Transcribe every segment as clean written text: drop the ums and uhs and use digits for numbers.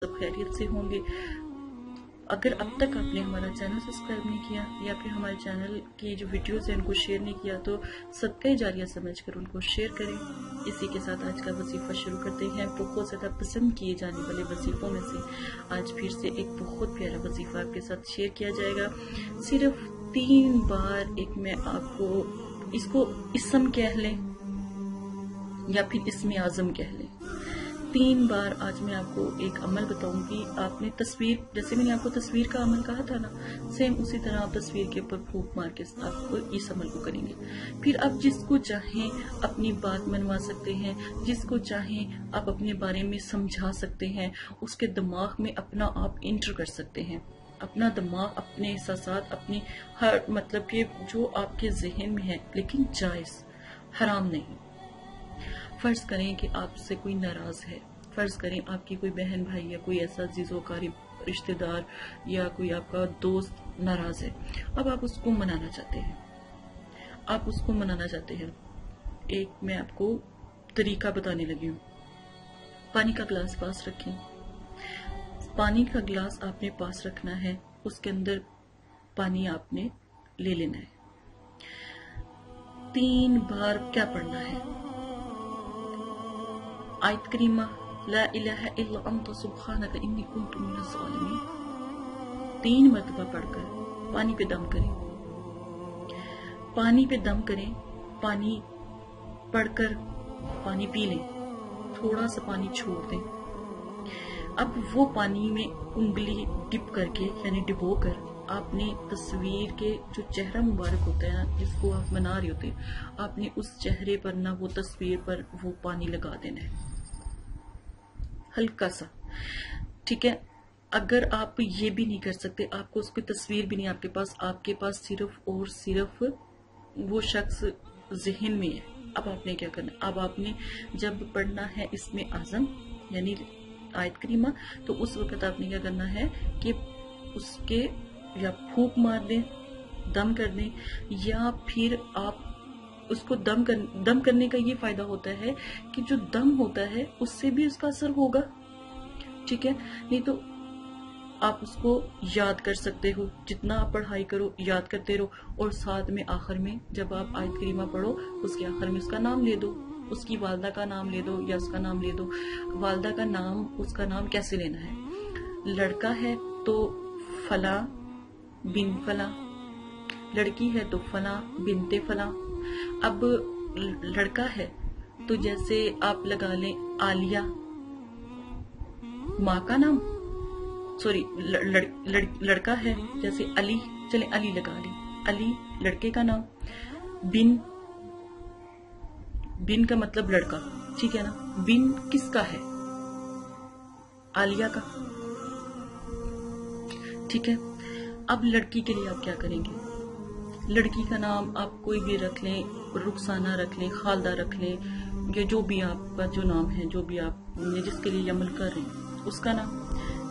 सब खैरियत से होंगे। अगर अब तक आपने हमारा चैनल सब्सक्राइब नहीं किया या फिर हमारे चैनल की जो वीडियोस हैं उनको शेयर नहीं किया तो सदका जारिया समझकर उनको शेयर करें। इसी के साथ आज का वजीफा शुरू करते हैं। बहुत ज़्यादा पसंद किए जाने वाले वजीफों में से आज फिर से एक बहुत प्यारा वजीफा आपके साथ शेयर किया जाएगा। सिर्फ 3 बार एक मैं आपको इसको इसम कह लें या फिर इसमें आजम कह लें, 3 बार आज मैं आपको एक अमल बताऊंगी। आपने तस्वीर, जैसे मैंने आपको तस्वीर का अमल कहा था ना, सेम उसी तरह आप तस्वीर के ऊपर फूंक मार के आपको इस अमल को करेंगे। फिर आप जिसको चाहें अपनी बात मनवा सकते हैं, जिसको चाहें आप अपने बारे में समझा सकते हैं, उसके दिमाग में अपना आप इंटर कर सकते हैं। अपना दिमाग, अपने एहसासात, अपनी हर मतलब कि जो आपके जहन में है, लेकिन जायज, हराम नहीं। फर्ज करें कि आपसे कोई नाराज है, फर्ज करें आपकी कोई बहन भाई या कोई ऐसा अजीज़ो क़रीब रिश्तेदार या कोई आपका दोस्त नाराज है। अब आप उसको मनाना चाहते हैं, आप उसको मनाना चाहते हैं। एक मैं आपको तरीका बताने लगी हूँ। पानी का गिलास पास रखें, पानी का गिलास आपने पास रखना है, उसके अंदर पानी आपने ले लेना है। 3 बार क्या पढ़ना है? आयत करीमा ला इलाहा इल्ला अंता सुब्हानक इन्नी कुन्तु मिनज़ ज़ालिमीन 3 मरतबा पढ़कर पानी पे दम करें। पानी पे दम करें, पानी पढ़कर पानी पी लें, थोड़ा सा पानी छोड़ दें। अब वो पानी में उंगली डिप करके यानी डिबो कर आपने तस्वीर के जो चेहरा मुबारक होता है जिसको आप मना रहे होते हैं, आपने उस चेहरे पर ना वो तस्वीर पर वो पानी लगा देना है, हल्का सा, ठीक है। अगर आप ये भी नहीं कर सकते, आपको उसकी तस्वीर भी नहीं आपके पास सिर्फ और सिर्फ वो शख्स जहन में है। अब आपने क्या करना है? अब आपने जब पढ़ना है इसमें आजम यानी आयत करीमा, तो उस वक्त आपने क्या करना है कि उसके या फूंक मार दें, दम कर दें, या फिर आप उसको दम करने का ये फायदा होता है कि जो दम होता है उससे भी उसका असर होगा, ठीक है। नहीं तो आप उसको याद कर सकते हो, जितना आप पढ़ाई करो याद करते रहो, और साथ में आखिर में जब आप आयत करीमा पढ़ो उसके आखिर में उसका नाम ले दो, उसकी वालदा का नाम ले दो या उसका नाम ले दो। वालदा का नाम, उसका नाम कैसे लेना है? लड़का है तो फला बिन फला, लड़की है तो फला बिनते फला। अब लड़का है तो जैसे आप लगा लें आलिया माँ का नाम, सॉरी लड़का है जैसे अली, चले अली लगा लें, अली लड़के का नाम, बिन का मतलब लड़का, ठीक है ना। बिन किसका है? आलिया का, ठीक है। अब लड़की के लिए आप क्या करेंगे? लड़की का नाम आप कोई भी रख लें, रुखसाना रख लें, खालदा रख लें, या जो भी आपका जो नाम है, जो भी आप जिसके लिए अमल कर रहे हैं उसका नाम।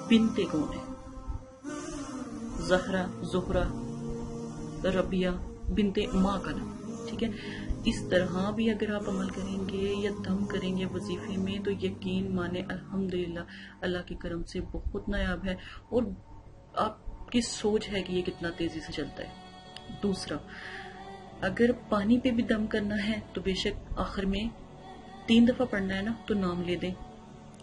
बिनते कौन है? जहरा, जोहरा, रबिया, बिनते माँ का नाम, ठीक है। इस तरह भी अगर आप अमल करेंगे या दम करेंगे वजीफे में तो यकीन माने अल्हम्दुलिल्लाह अल्लाह के करम से बहुत नायाब है, और आपकी सोच है कि ये कितना तेजी से चलता है। दूसरा, अगर पानी पे भी दम करना है तो बेशक आखिर में 3 दफा पढ़ना है ना, तो नाम ले दें,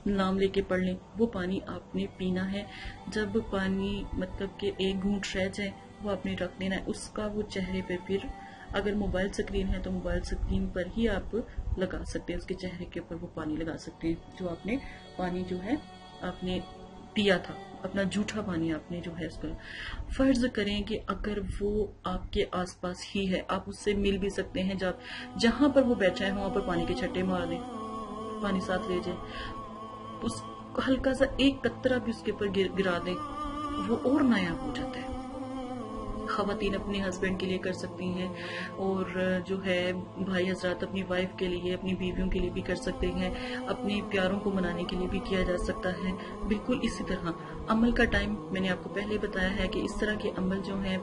नाम लेके पढ़ लें। वो पानी आपने पीना है, जब पानी मतलब कि 1 घूंट रह जाए वो आपने रख देना है। उसका वो चेहरे पे, फिर अगर मोबाइल स्क्रीन है तो मोबाइल स्क्रीन पर ही आप लगा सकते हैं, उसके चेहरे के ऊपर वो पानी लगा सकते हैं जो आपने पानी जो है आपने पिया था, अपना जूठा पानी आपने जो है उसका। फर्ज करें कि अगर वो आपके आसपास ही है, आप उससे मिल भी सकते हैं, जहां पर वो बैठा है वहां पर पानी के छट्टे मार दें, पानी साथ ले जाए, उस हल्का सा 1 कतरा भी उसके ऊपर गिरा दें, वो और नायाब हो जाता है। खवातीन अपने हस्बैंड के लिए कर सकती हैं, और जो है भाई हजरात अपनी वाइफ के लिए, अपनी बीवियों के लिए भी कर सकते हैं, अपने प्यारों को मनाने के लिए भी किया जा सकता है। बिल्कुल इसी तरह अमल का टाइम मैंने आपको पहले बताया है कि इस तरह के अमल जो हैं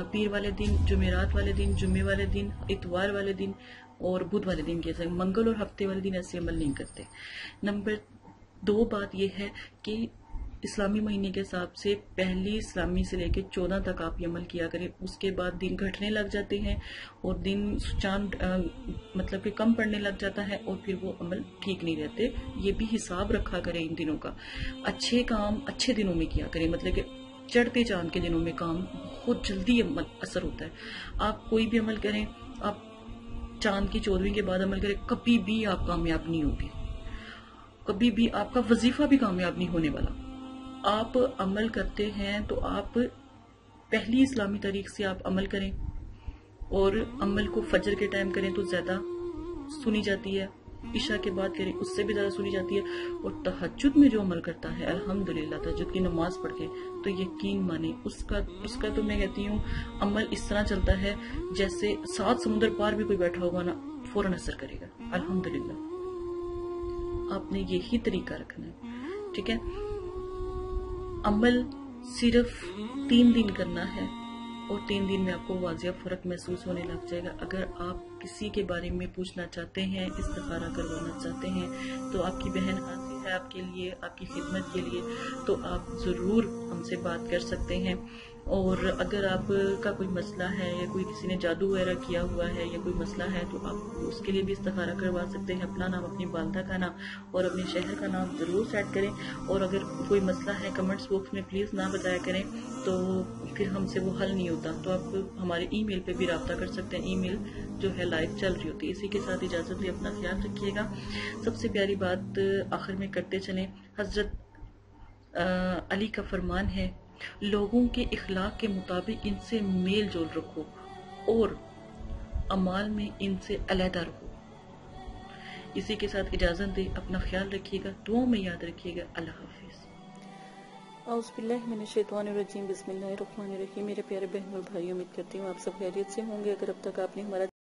पीर वाले दिन, जुमेरात वाले दिन, जुम्मे वाले दिन, इतवार वाले दिन और बुध वाले दिन किए जाए। मंगल और हफ्ते वाले दिन ऐसे अमल नहीं करते। नंबर دو بات یہ ہے کہ اسلامی مہینے کے حساب سے پہلی اسلامی سے لے کے 14 تک آپ یہ عمل کیا کریں. اس کے بعد دن گھٹنے لگ جاتے ہیں اور دن چاند مطلب کہ کم پڑنے لگ جاتا ہے اور پھر وہ عمل ٹھیک نہیں رہتے. یہ بھی حساب رکھا کریں ان دنوں کا. اچھے کام اچھے دنوں میں کیا کریں, مطلب کہ چڑھتے چاند کے دنوں میں کام بہت جلدی اثر ہوتا ہے. آپ کوئی بھی عمل کریں, آپ چاند کی 14ویں کے بعد عمل کریں, کبھی بھی آپ کامیاب نہیں ہوگے, کبھی بھی آپ کا وظیفہ بھی کامیاب نہیں ہونے والا. آپ عمل کرتے ہیں تو آپ پہلی اسلامی تاریخ سے آپ عمل کریں, اور عمل کو فجر کے ٹائم کریں تو زیادہ سنی جاتی ہے, عشاء کے بعد کریں اس سے بھی زیادہ سنی جاتی ہے. اور تہجد میں جو عمل کرتا ہے الحمدللہ تہجد کی نماز پڑھ کے, تو یقین مانیں اس کا تو میں کہتی ہوں عمل اس طرح چلتا ہے جیسے 7 سمندر پار بھی کوئی بیٹھا ہوگا نا فوراً اثر کرے گا. الحمدللہ آپ نے یہی طریقہ رکھنا ہے, ٹھیک ہے. عمل صرف 3 دن کرنا ہے اور 3 دن میں آپ کو واضح فرق محسوس ہونے لگ جائے گا. اگر آپ کسی کے بارے میں پوچھنا چاہتے ہیں, استخارہ کروانا چاہتے ہیں, تو آپ کی بہن حاضر ہے آپ کے لیے, آپ کی خدمت کے لیے, تو آپ ضرور ہم سے بات کر سکتے ہیں. اور اگر آپ کا کوئی مسئلہ ہے یا کوئی کسی نے جادو وغیرہ کیا ہوا ہے یا کوئی مسئلہ ہے تو آپ اس کے لیے بھی استخارہ کروا سکتے ہیں. اپنا نام, اپنی والدہ کا نام اور اپنے شہر کا نام ضرور سیٹ کریں. اور اگر کوئی مسئلہ ہے کمنٹس باکس میں پلیز نہ بتایا کریں, تو پھر ہم سے وہ حل نہیں ہوتا. تو آپ ہمارے ای میل پہ بھی رابطہ کر سکتے ہیں, ای میل جو ہے لائیو چل رہی ہوتی ہے. اسی کے ساتھ اجازت لے, اپنا خیال رکھیے گا. سب سے پیاری بات آخر میں کرتے چلیں, حضرت علی کا فرمان ہے, لوگوں کے اخلاق کے مطابق ان سے میل جول رکھو اور اعمال میں ان سے علیحدہ رہو. اسی کے ساتھ اجازت دے, اپنا خیال رکھیے گا, دعاؤں میں یاد رکھیے گا. اللہ حافظ. اعوذ باللہ من الشیطان الرجیم, بسم اللہ الرحمن الرحیم. میرے پیارے بہن اور بھائی, امید کرتی ہوں آپ سب خیریت سے ہوں گے. اگر اب تک آپ نے ہمارا